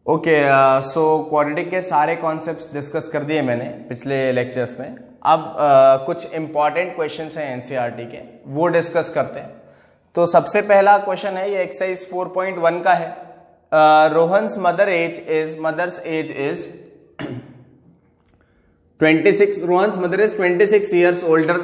Okay, so quadratic के सारे concepts discuss कर दिए मैंने पिछले लेक्चर्स में। अब कुछ इंपॉर्टेंट क्वेश्चंस हैं एनसीईआरटी के, वो डिस्कस करते हैं। तो सबसे पहला क्वेश्चन है, ये एक्सरसाइज 4.1 का है। Rohan's mother's age is 26। Rohan's mother is 26 years older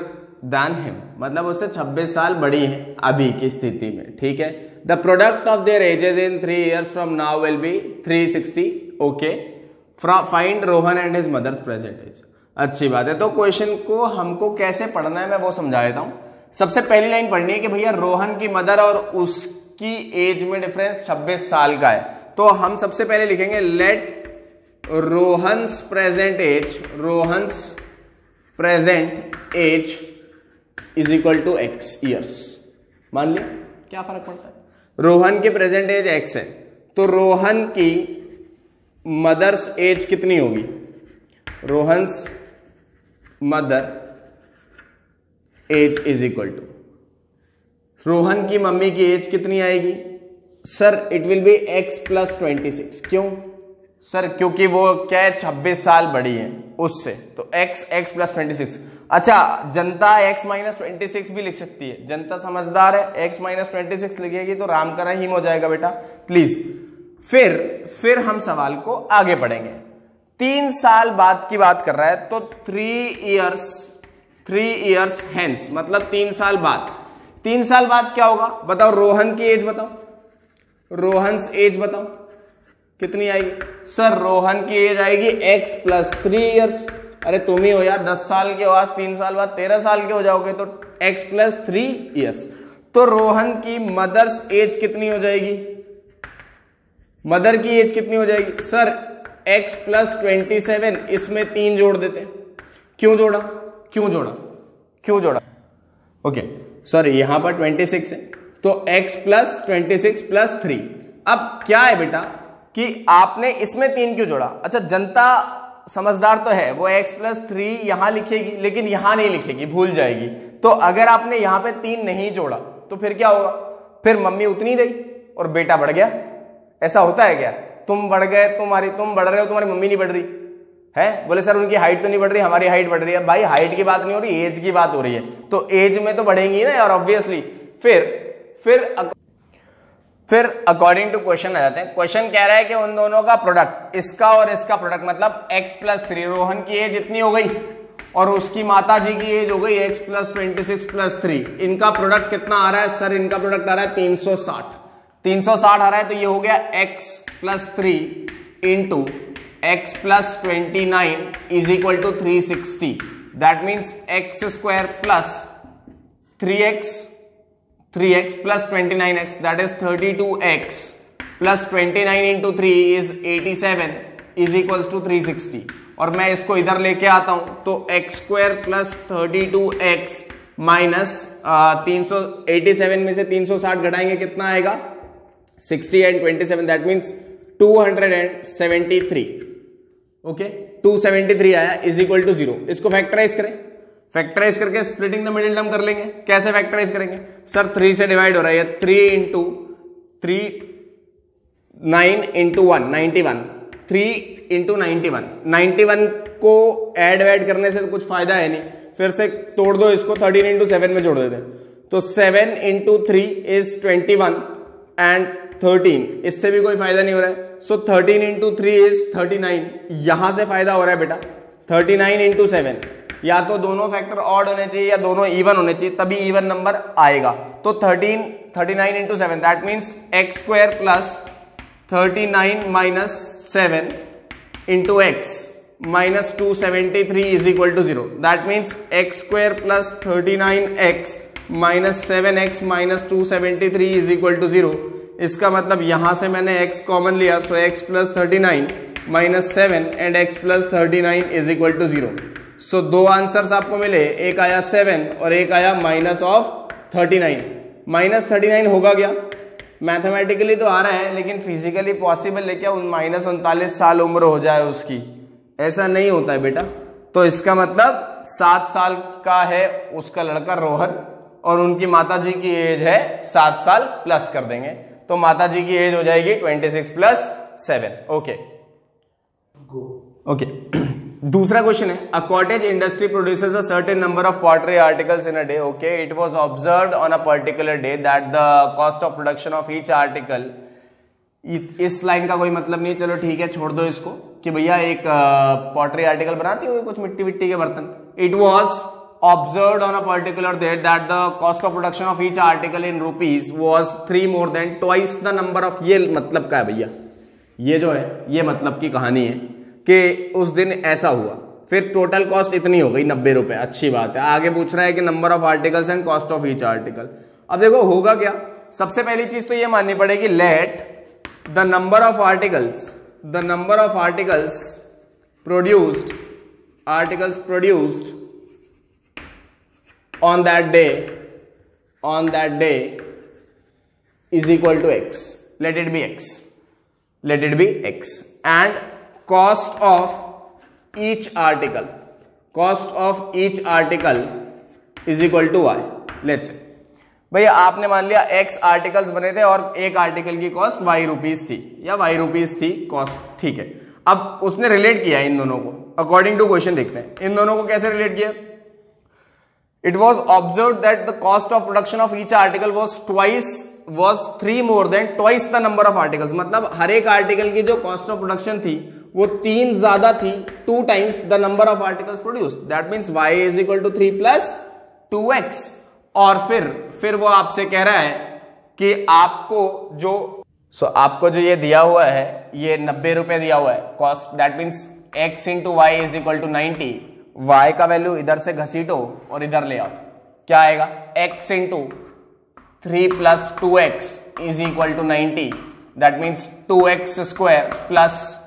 than him, मतलब उससे 26 साल बड़ी है अभी की स्थिति में, ठीक है। The product of their ages in 3 years from now will be 360। Okay, find Rohan and his mother's present age. अच्छी बात है। तो क्वेश्चन को हमको कैसे पढ़ना है मैं वो समझा देता हूं। सबसे पहली लाइन पढ़नी है कि भैया रोहन की मदर और उसकी एज में डिफरेंस 26 साल का है। तो हम सबसे पहले लिखेंगे let Rohan's present age is equal to x years. मान लिया, क्या फर्क पड़ता है, रोहन की प्रेजेंट एज x है, तो रोहन की मदर्स एज कितनी होगी? Rohan's mother age is equal to, Rohan की मम्मी की एज कितनी आएगी? Sir it will be x plus 26। क्यों सर? क्योंकि वो क्या है, 26 साल बड़ी है उससे, तो x प्लस 26। अच्छा, जनता x माइनस 26 भी लिख सकती है, जनता समझदार है, x माइनस 26 लिखेगी तो राम का रहीम हो जाएगा बेटा, प्लीज। फिर हम सवाल को आगे पढ़ेंगे। 3 साल बाद की बात कर रहा है, तो 3 years हेंस, मतलब 3 साल बाद। 3 साल बाद क्या होगा बताओ? रोहन की एज बताओ, रोहन्स एज बताओ कितनी आएगी? सर रोहन की एज आएगी x प्लस 3 years। अरे तुम ही हो यार, 10 साल के हो, आज 3 साल बाद 13 साल के हो जाओगे, तो x प्लस 3 years। तो रोहन की मदर्स एज कितनी हो जाएगी? मदर की एज कितनी हो जाएगी? सर x प्लस 27, इसमें 3 जोड़ देते। क्यों जोड़ा? ओके, सॉरी, यहां पर 26 है, तो x प्लस 26 प्लस 3। अब क्या है बेटा कि आपने इसमें 3 क्यों जोड़ा? अच्छा, जनता समझदार तो है, वो x प्लस 3 यहां लिखेगी, लेकिन यहां नहीं लिखेगी, भूल जाएगी। तो अगर आपने यहां पे 3 नहीं जोड़ा तो फिर क्या होगा? फिर मम्मी उतनी रही और बेटा बढ़ गया। ऐसा होता है क्या? तुम बढ़ गए, तुम बढ़ रहे हो, तुम्हारी मम्मी नहीं बढ़ रही है। बोले सर उनकी हाइट तो नहीं बढ़ रही, हमारी हाइट बढ़ रही है। भाई हाइट की बात नहीं हो रही, एज की बात हो रही है, तो एज में तो बढ़ेंगी ना यार, ऑब्वियसली। फिर अकॉर्डिंग टू क्वेश्चन आ जाते हैं। क्वेश्चन कह रहा है कि उन दोनों का प्रोडक्ट, इसका और इसका प्रोडक्ट, मतलब x प्लस 3, रोहन की एज इतनी हो गई और उसकी माता जी की एज हो गई x प्लस 26 प्लस 3। इनका प्रोडक्ट कितना आ रहा है? सर इनका प्रोडक्ट आ रहा है 360 आ रहा है, तो ये हो गया x plus 3 into x plus 29 is equal to 360। That means x square plus 3x plus 29x, that is 32x plus 29 into 3 is 87 is equals to 360। और मैं इसको इधर लेके आता हूं, तो x square plus 32x minus 387 में से 360 घटाएंगे, कितना आएगा? 60 and 27, that means 273। ओके, 273 आया, इज इक्वल टू 0। इसको फैक्टराइज करें, फैक्टराइज करके स्प्लिटिंग द मिडिल टर्म कर लेंगे। कैसे फैक्टराइज करेंगे? सर 3 से डिवाइड हो रहा है, 3 इंटू 3, 9 इंटू 1, 91, 3 इंटू 91 को ऐड करने से तो कुछ फायदा है नहीं, फिर से तोड़ दो इसको, 13 इंटू 7 में जोड़ देते हैं, तो 7 इंटू 3 इज 21 एंड 13, इससे भी कोई फायदा नहीं हो रहा है, सो 13 इंटू 3 इज 39। यहां से फायदा हो रहा है बेटा, 39 इंटू 7, या तो दोनों फैक्टर ऑड होने चाहिए या दोनों इवन होने चाहिए, तभी इवन नंबर आएगा। तो 39 into 7, that means x square plus 39 minus 7 into x minus 273 is equal to 0। That means x square plus 39x minus 7x minus 273 is equal to 0। इसका मतलब यहां से मैंने x कॉमन लिया, so x plus 39 minus 7 and x plus 39 is equal to 0। So दो answers आपको मिले, एक आया 7 और एक आया माइनस ऑफ 39। माइनस 39 होगा क्या? मैथमेटिकली तो आ रहा है, लेकिन फिजिकली पॉसिबल है क्या माइनस 39 साल उम्र हो जाए उसकी? ऐसा नहीं होता है बेटा। तो इसका मतलब 7 साल का है उसका लड़का रोहन, और उनकी माता जी की एज है 7 साल प्लस कर देंगे, तो माता जी की एज हो जाएगी 26 प्लस 7। ओके ओके दूसरा क्वेश्चन है, a cottage industry produces a certain number of pottery articles in a day. Okay, it was observed on a particular day that the cost of production of each article, इस line का कोई मतलब नहीं, चलो ठीक है छोड़ दो इसको, कि भैया एक पॉटरी आर्टिकल बनाती हुई कुछ मिट्टी विट्टी के बर्तन। It was observed on a particular day that the cost of production of each article in rupees was 3 more than twice the number of. ये मतलब का है भैया, ये जो है ये मतलब की कहानी है कि उस दिन ऐसा हुआ, फिर टोटल कॉस्ट इतनी हो गई 90 रुपए। अच्छी बात है। आगे पूछ रहा है कि number of articles and cost of each article. अब देखो होगा क्या, सबसे पहली चीज तो ये माननी पड़ेगी, let the number of articles produced on that day is equal to x. Let it be x and cost of each article is equal to y. Let's say भैया आपने मान लिया x आर्टिकल्स बने थे और एक आर्टिकल की cost y rupees थी या y रुपीज थी कॉस्ट, ठीक है। अब उसने रिलेट किया इन दोनों को, अकॉर्डिंग टू क्वेश्चन देखते हैं इन दोनों को कैसे रिलेट किया। It was observed that the cost of production of each article was 3 more than twice the number of articles। मतलब हर एक आर्टिकल की जो कॉस्ट ऑफ प्रोडक्शन थी वो 3 ज्यादा थी, 2 times the number of articles produced। That means y is equal to 3 plus 2x। और फिर वो आपसे कह रहा है कि आपको जो ये दिया हुआ है, ये 90 रुपए दिया हुआ है cost, that means x into y is equal to 90। y का वैल्यू इधर से घसीटो और इधर ले आओ, क्या आएगा, x into 3 plus 2x is equal to 90। That means 2x square plus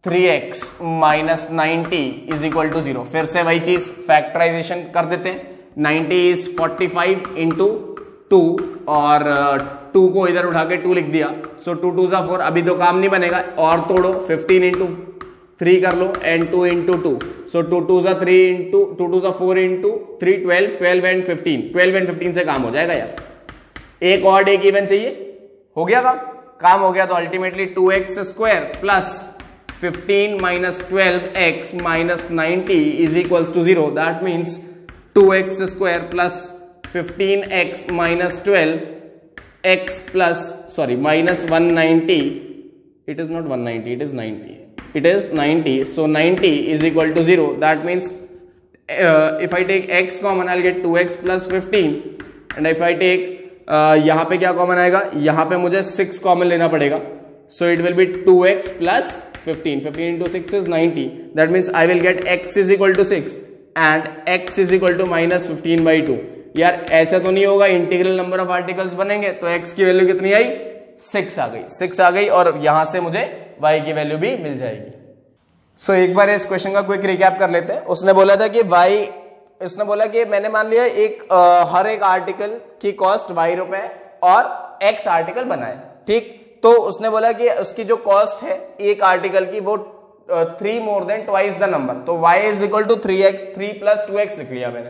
3x minus 90 is equal to 0। फिर से वही चीज फैक्टराइजेशन कर देते हैं। 90 इज 45 इंटू 2 और 2 को इधर उठा के 2 लिख दिया, सो 2 2 4। अभी तो काम नहीं बनेगा और तोड़ो, 15 इंटू 3 कर लो and 2 into 2, so 2 2 3 into 2 2 4 into 3 12 and 15, 12 and 15 से काम हो जाएगा यार। एक और एक इवन चाहिए, हो गया काम हो गया। तो ultimately 2x square plus 15 minus 12x minus 90 is equals to 0। That means 2x square plus 15x minus 12x plus minus 190, it is not 190, it is 90, it is 90, so 90 is equal to 0। that means if I take x common I'll get 2x plus 15 and if I take यहाँ पे क्या common आएगा, यहाँ पे मुझे 6 common लेना पड़ेगा, so it will be 2x plus 15 into 6 is 90। that means I will get x is equal to 6 and x is equal to minus 15 by 2। यार ऐसा तो नहीं होगा, इंटीग्रल नंबर ऑफ आर्टिकल्स बनेंगे तो x की वैल्यू कितनी आई, 6 आ गई और यहां से मुझे y की वैल्यू भी मिल जाएगी। सो एक बार इस क्वेश्चन का क्विक रिकैप कर लेते हैं। उसने बोला था कि इसने बोला कि मैंने मान लिया हर एक आर्टिकल की कॉस्ट y रुपए और x आर्टिकल बनाए, ठीक। तो उसने बोला कि उसकी जो कॉस्ट है एक आर्टिकल की वो 3 more than twice the number, तो y is equal to 3 plus 2x लिख लिया मैंने।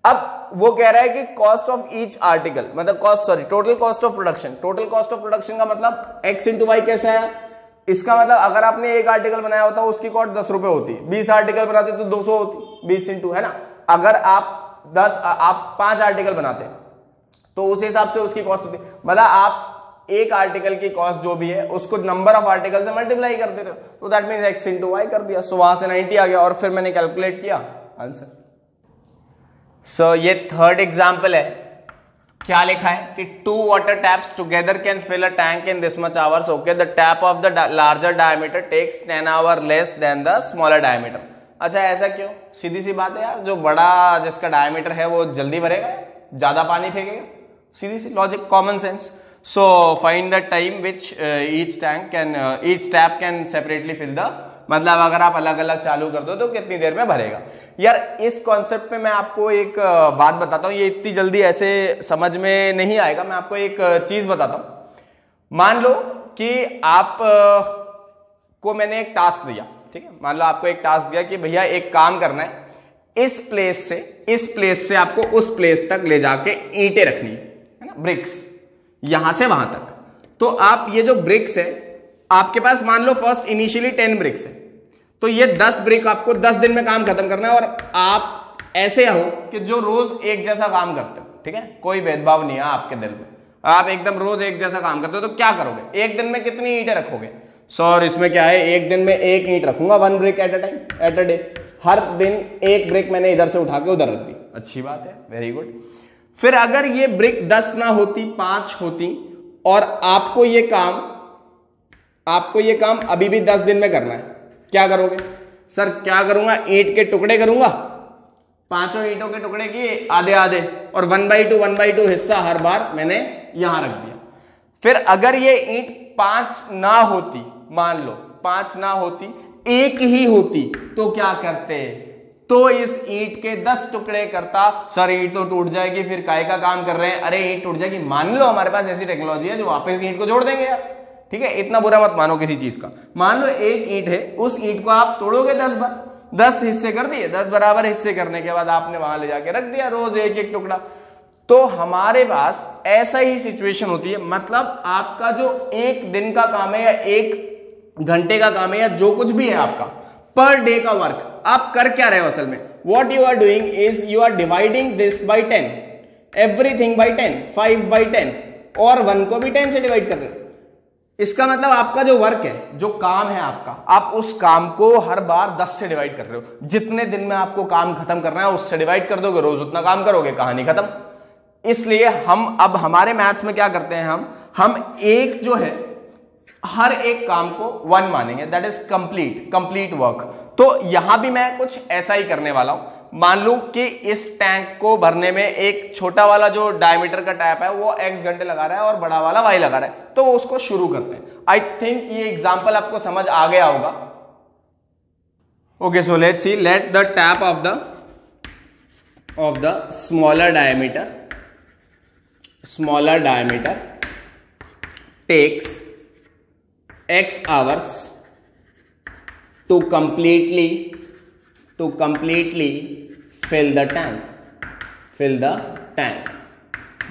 अब वो कह रहा है कि कॉस्ट ऑफ ईच आर्टिकल मतलब टोटल कॉस्ट ऑफ प्रोडक्शन का मतलब x इंटू वाई कैसा है, इसका मतलब अगर आपने एक आर्टिकल बनाया होता उसकी कॉस्ट 10 रुपए होती, 20 आर्टिकल बनाते तो 200 होती, 20 इंटू, है ना। अगर आप 5 आर्टिकल बनाते तो उस हिसाब से उसकी कॉस्ट होती, मतलब आप एक आर्टिकल की कॉस्ट जो भी है उसको नंबर ऑफ आर्टिकल से मल्टीप्लाई कर दे रहे हो, तो that means x into y कर दिया, सो वहां से 90 आ गया और फिर मैंने कैलकुलेट किया आंसर। सो ये थर्ड एग्जाम्पल है, क्या लिखा है कि 2 water taps together can fill a tank in this much hours. Okay, the tap of the larger diameter takes 10 hour less than the smaller diameter. अच्छा ऐसा क्यों, सीधी सी बात है यार, जो बड़ा जिसका डायमीटर है वो जल्दी भरेगा, ज्यादा पानी फेंकेगा, सीधी सी logic, common sense. So find the time which each tap can separately fill the, मतलब अगर आप अलग अलग चालू कर दो तो कितनी देर में भरेगा। यार इस कॉन्सेप्ट पे मैं आपको एक बात बताता हूं, ये इतनी जल्दी ऐसे समझ में नहीं आएगा। मैं आपको एक चीज बताता हूं। मान लो कि आप को मैंने एक टास्क दिया, ठीक है, मान लो आपको एक टास्क दिया कि भैया एक काम करना है, इस प्लेस से आपको उस प्लेस तक ले जाके ईंटें रखनी है ना, ब्रिक्स, यहां से वहां तक। तो आप ये जो ब्रिक्स है आपके पास मान लो फर्स्ट इनिशियली 10 ब्रिक्स है, तो ये 10 ब्रिक आपको 10 दिन में काम खत्म करना है, और आप ऐसे हो कि जो रोज एक जैसा काम करते हो, ठीक है, कोई भेदभाव नहीं है आपके दिल में, आप एकदम रोज एक जैसा काम करते हो, तो क्या करोगे, एक दिन में कितनी ईंटें रखोगे? सर इसमें क्या है, एक दिन में एक ईंट रखूंगा, 1 brick at a time, at a day. हर दिन एक ब्रिक मैंने इधर से उठा के उधर रख दी, अच्छी बात है, वेरी गुड। फिर अगर ये ब्रिक 10 ना होती, 5 होती, और आपको ये काम अभी भी 10 दिन में करना है, क्या करोगे? सर क्या करूंगा, ईंट के टुकड़े करूंगा, 5 ईंटों के टुकड़े किए आधे आधे, और 1/2 हिस्सा हर बार मैंने यहां रख दिया। फिर अगर ये ईंट 5 ना होती, मान लो 5 ना होती, एक ही होती, तो क्या करते? तो इस ईंट के 10 टुकड़े करता। सर ईंट तो टूट जाएगी, फिर काय का काम कर रहे हैं? अरे ईंट टूट जाएगी, मान लो हमारे पास ऐसी टेक्नोलॉजी है जो वापस ईंट को जोड़ देंगे यार, ठीक है, इतना बुरा मत मानो किसी चीज का। मान लो एक ईंट है, उस ईंट को आप तोड़ोगे 10 बार, 10 हिस्से कर दिए, 10 बराबर हिस्से करने के बाद आपने वहां ले जाके रख दिया रोज एक एक टुकड़ा। तो हमारे पास ऐसा ही सिचुएशन होती है, मतलब आपका जो एक दिन का काम है या एक घंटे का काम है या जो कुछ भी है आपका पर डे का वर्क, आप कर क्या रहे हो असल में? What you are doing is you are dividing this by 10, everything by 10, 5/10, और 1 को भी 10 से डिवाइड कर रहे हो। इसका मतलब आपका जो वर्क है, जो काम है आपका, आप उस काम को हर बार 10 से डिवाइड कर रहे हो। जितने दिन में आपको काम खत्म करना है उससे डिवाइड कर दोगे, रोज उतना काम करोगे, कहानी खत्म। इसलिए हम अब हमारे मैथ्स में क्या करते हैं, हम एक जो है हर एक काम को 1 मानेंगे, दैट इज कंप्लीट वर्क। तो यहां भी मैं कुछ ऐसा ही करने वाला हूं। मान लूं कि इस टैंक को भरने में एक छोटा वाला जो डायमीटर का टैप है वो x घंटे लगा रहा है और बड़ा वाला y लगा रहा है, तो उसको शुरू करते हैं। आई थिंक ये एग्जांपल आपको समझ आ गया होगा। Okay, so let's see, let the tap of the smaller diameter takes x hours to completely fill the tank,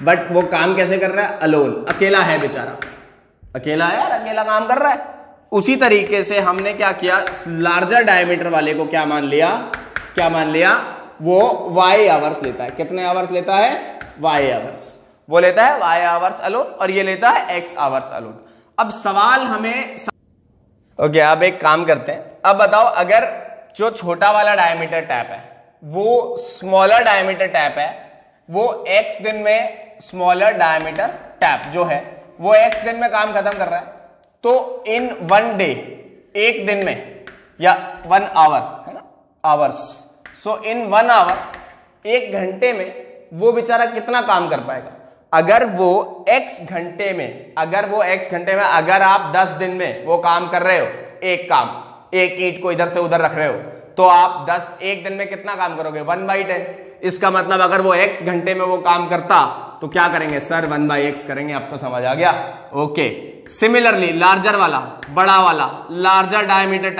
but वो काम कैसे कर रहा है? अलोन, अकेला है बेचारा, अकेला है यार, अकेला काम कर रहा है। उसी तरीके से हमने क्या किया, लार्जर डायमीटर वाले को क्या मान लिया, वो y आवर्स लेता है। कितने आवर्स लेता है? y आवर्स, वो लेता है y आवर्स अलोन, और ये लेता है x आवर्स अलोन। अब सवाल हमें ओके, अब एक काम करते हैं, अब बताओ अगर जो छोटा वाला डायमीटर टैप है वो स्मॉलर डायमीटर टैप है, वो x दिन में स्मॉलर डायमीटर टैप जो है वो x दिन में काम खत्म कर रहा है, तो इन 1 डे, एक दिन में, या 1 आवर है ना, आवर्स, सो इन 1 आवर, एक घंटे में वो बेचारा कितना काम कर पाएगा? अगर वो x घंटे में, अगर आप 10 दिन में वो काम कर रहे हो, एक ईंट को इधर से उधर रख रहे हो, तो आप एक दिन में कितना काम करोगे? 1/10। इसका मतलब अगर वो x घंटे में वो काम करता तो क्या करेंगे सर? 1/x करेंगे। अब तो समझ आ गया। ओके, सिमिलरली लार्जर वाला, बड़ा वाला लार्जर डायमीटर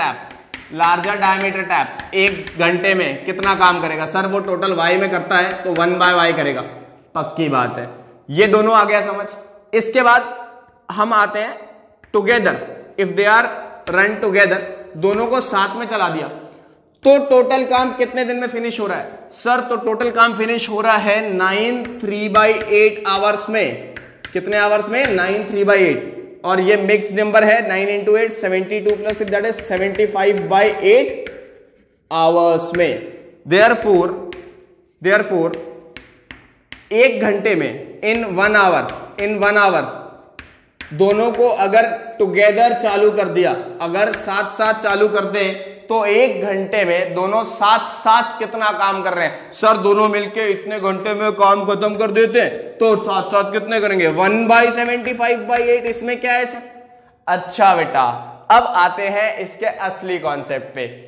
टैप एक घंटे में कितना काम करेगा? सर वो टोटल y में करता है तो 1/y करेगा, पक्की बात है। ये दोनों आ गया समझ। इसके बाद हम आते हैं together, if they are run together, दोनों को साथ में चला दिया तो टोटल काम कितने दिन में फिनिश हो रहा है? सर तो टोटल काम फिनिश हो रहा है 9 3/8 आवर्स में। कितने आवर्स में? 9 3/8, और ये मिक्स नंबर है, 9 into 8 72 plus 3 that is 75/8 hours में। देयरफॉर एक घंटे में, इन 1 आवर दोनों को अगर टुगेदर चालू कर दिया, अगर साथ साथ चालू कर दें, तो एक घंटे में दोनों साथ साथ कितना काम कर रहे हैं? सर दोनों मिलके इतने घंटे में काम खत्म कर देते हैं, तो साथ साथ कितने करेंगे? 1/75/8। इसमें क्या है सर? अच्छा बेटा, अब आते हैं इसके असली कॉन्सेप्ट पे।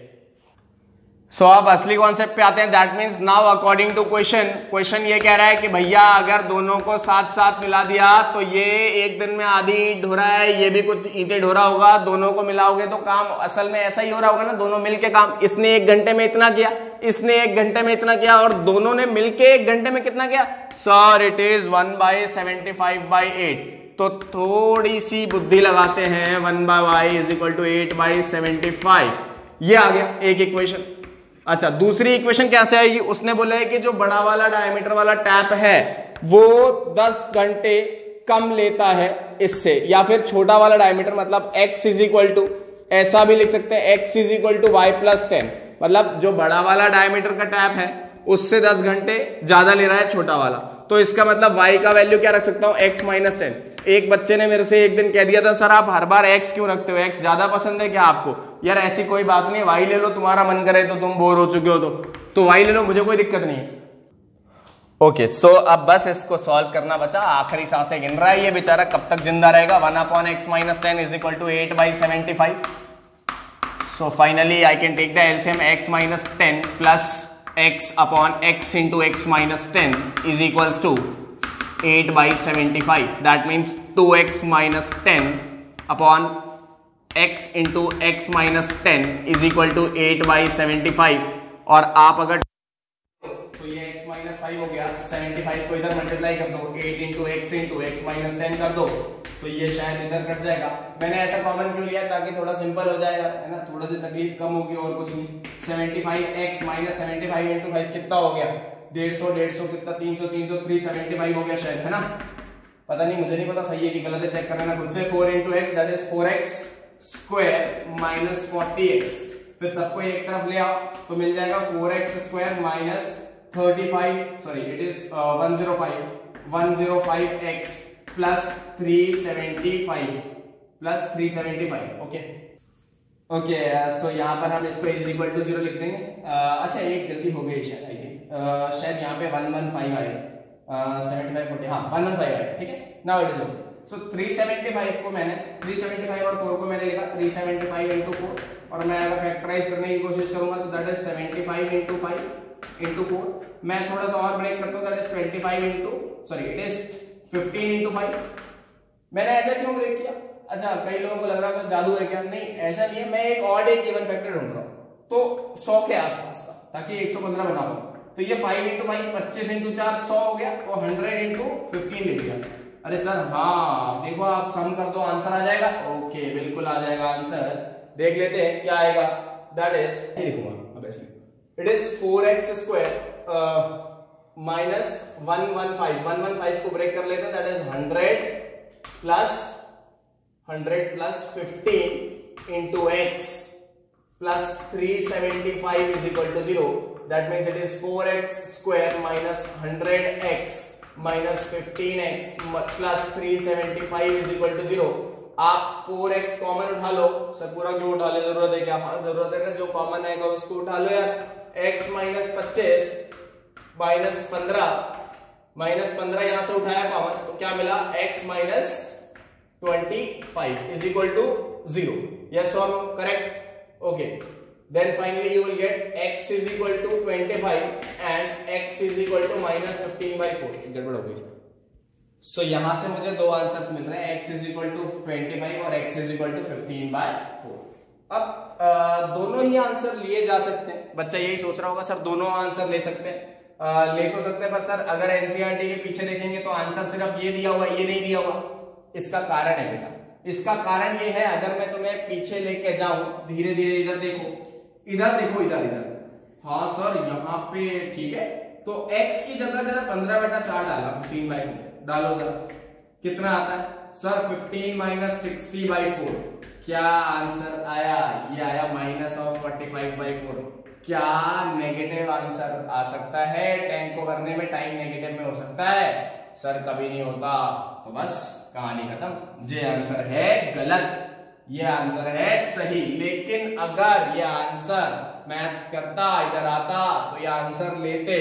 सो अब असली कॉन्सेप्ट पे आते हैं। That means now according to question ये कह रहा है कि भैया अगर दोनों को साथ साथ मिला दिया तो ये एक दिन में आधी ईंट ढो रहा है, ये भी कुछ ईंटें ढो रहा होगा, दोनों को मिलाओगे तो काम असल में ऐसा ही हो रहा होगा ना, दोनों मिलके काम। इसने एक घंटे में इतना किया, इसने एक घंटे में इतना किया, और दोनों ने मिलके एक घंटे में कितना किया? Sir it is 1/75/8। तो थोड़ी सी बुद्धि लगाते हैं, 1/y इज इक्वल टू 8/75, ये आ गया एक इक्वेशन। अच्छा, दूसरी इक्वेशन कैसे आएगी? उसने बोला है कि जो बड़ा वाला डायमीटर वाला टैप है वो 10 घंटे कम लेता है इससे, या फिर छोटा वाला डायमीटर मतलब x इज इक्वल टू, ऐसा भी लिख सकते हैं x is equal to y plus 10, मतलब जो बड़ा वाला डायमीटर का टैप है उससे 10 घंटे ज्यादा ले रहा है छोटा वाला, तो इसका मतलब y का वैल्यू क्या रख सकता हूं? x minus 10। एक बच्चे ने मेरे से एक दिन कह दिया था, सर आप हर बार x क्यों रखते हो, x ज्यादा पसंद है क्या आपको? यार ऐसी कोई बात नहीं, y ले लो, तुम्हारा मन करे तो, तुम बोर हो चुके हो तो y ले लो, मुझे कोई दिक्कत नहीं है। ओके, सो अब बस इसको सॉल्व करना बचा, आखिरी सांसें गिन रहा है ये बेचारा, कब तक जिंदा रहेगा? 1/x minus 10 is equal to 8/75। So finally I can take the LCM x minus 10 plus x upon x into x minus 10 is equals to 8/75। That means 2x minus 10 upon x into x minus 10 is equal to 8/75। और आप अगर तो ये x minus 5 हो गया, 75 को इधर multiply कर दो, 8 इंटू x माइनस 10 कर दो, तो ये शायद इधर कट जाएगा। मैंने ऐसा कॉमन क्यों लिया? ताकि थोड़ा सिंपल हो जाएगा, है ना, थोड़ा सी तकलीफ कम होगी और कुछ नहीं। 75x माइनस 75 इंटू 5 कितना हो गया? 150 कितना, 300 375 हो गया शायद, है ना, पता नहीं, मुझे नहीं पता सही है कि गलत है, चेक कर लेना खुद से। 4 into x that is 4x square minus 40x, फिर सबको एक तरफ ले आओ तो मिल जाएगा 4x square minus 35, sorry it is 105x plus 375 okay. So यहाँ पर हम इसको इज इक्वल टू 0 लिख देंगे। अच्छा, एक गलती हो गई शायद, आई थिंक शायद यहाँ पे 115 आए, 75 40, हाँ 115 आए, ठीक है, नाउ इट इज ओके। सो 375 को मैंने 375 और 4 को मैंने लिखा 375 इंटू 4, और मैं अगर फैक्टराइज करने की कोशिश करूंगा तो दैट इज 75 इंटू 5 इंटू 4। मैं थोड़ा सा और ब्रेक करता हूँ, that is 25 into, sorry it is 15 into 5। मैंने ऐसा क्यों ब्रेक किया? अच्छा, कई लोगों को लग रहा है जादू है क्या? नहीं, ऐसा नहीं है, मैं एक ऑड एक इवन फैक्टर ढूंढ रहा हूँ तो 100 के आसपास का, ताकि 115 बना पाऊं। तो ये 5 इंटू 5 25 इंटू 4 100 हो गया, तो 100 इंटू 15 लिख दिया। अरे सर हाँ, देखो आप सम कर दो, आंसर आ जाएगा। ओके, बिल्कुल आ जाएगा आंसर, देख लेते हैं क्या आएगा। दैट इज, लिखूंगा अब ऐसे, it is 4x square minus 115 को ब्रेक कर लेते हैं, that is 100 plus 15 into x plus 375 is equal to 0। That means it is 4x square minus 100x minus 15x plus 375 is equal to 0। आप 4x common उठा लो। Sir पूरा क्यों उठा ले, जरूरत है क्या? हाँ जरूरत है ना, जो कॉमन आएगा उसको उठा लो यार। x माइनस 25 माइनस 15 यहां से उठाया कॉमन, तो क्या मिला? x minus 25 is equal to 0। Yes और correct? Okay, then finally you will get x is equal to 25 and x is equal to minus 15/4। गड़बड़ हो गई सर। सो यहां से मुझे दो आंसर्स मिल रहे हैं, x is equal to 25 और x is equal to 15/4। अब दोनों ही आंसर लिए जा सकते हैं। बच्चा यही सोच रहा होगा, सर दोनों आंसर ले सकते हैं, ले तो सकते हैं, पर सर अगर एनसीईआरटी के पीछे देखेंगे तो आंसर सिर्फ ये दिया हुआ, ये नहीं दिया हुआ। इसका कारण है बेटा, इसका कारण ये है, अगर मैं तुम्हें पीछे लेके जाऊं धीरे धीरे, इधर देखो, इधर। हाँ सर यहाँ पे ठीक है, तो x की जगह जरा 15/4 डाला, 15/4 डालो सर, कितना आता है सर? 15 माइनस 60/4। क्या आंसर आया? ये आया माइनस ऑफ 45/4। क्या नेगेटिव आंसर आ सकता है? 10 को करने में टाइम नेगेटिव में हो सकता है? सर कभी नहीं होता। तो बस कहानी खत्म, ये आंसर है गलत, ये आंसर है सही। लेकिन अगर ये आंसर मैच करता, इधर आता, तो ये आंसर लेते,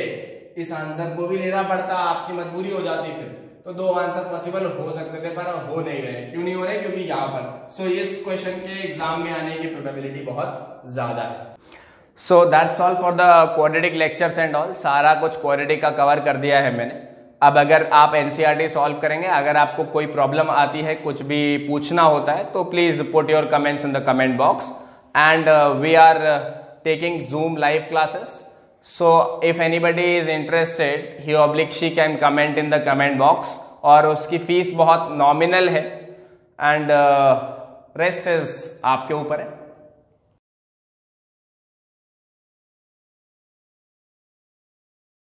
इस आंसर को भी लेना पड़ता, आपकी मजबूरी हो जाती फिर। तो दो आंसर पॉसिबल हो सकते थे, पर हो नहीं रहे। क्यों नहीं हो रहे? क्योंकि यहाँ पर सो इस क्वेश्चन के एग्जाम में आने की प्रोबेबिलिटी बहुत ज्यादा है। So that's all for the quadratic lectures and all. सारा कुछ क्वाड्रेटिक का कवर कर दिया है मैंने। अब अगर आप एनसीईआरटी सॉल्व करेंगे, अगर आपको कोई प्रॉब्लम आती है, कुछ भी पूछना होता है, तो please put your comments in the comment box and we are taking Zoom live classes. So if anybody is interested, he or she can comment in the comment box और उसकी फीस बहुत नॉमिनल है and rest is आपके ऊपर है।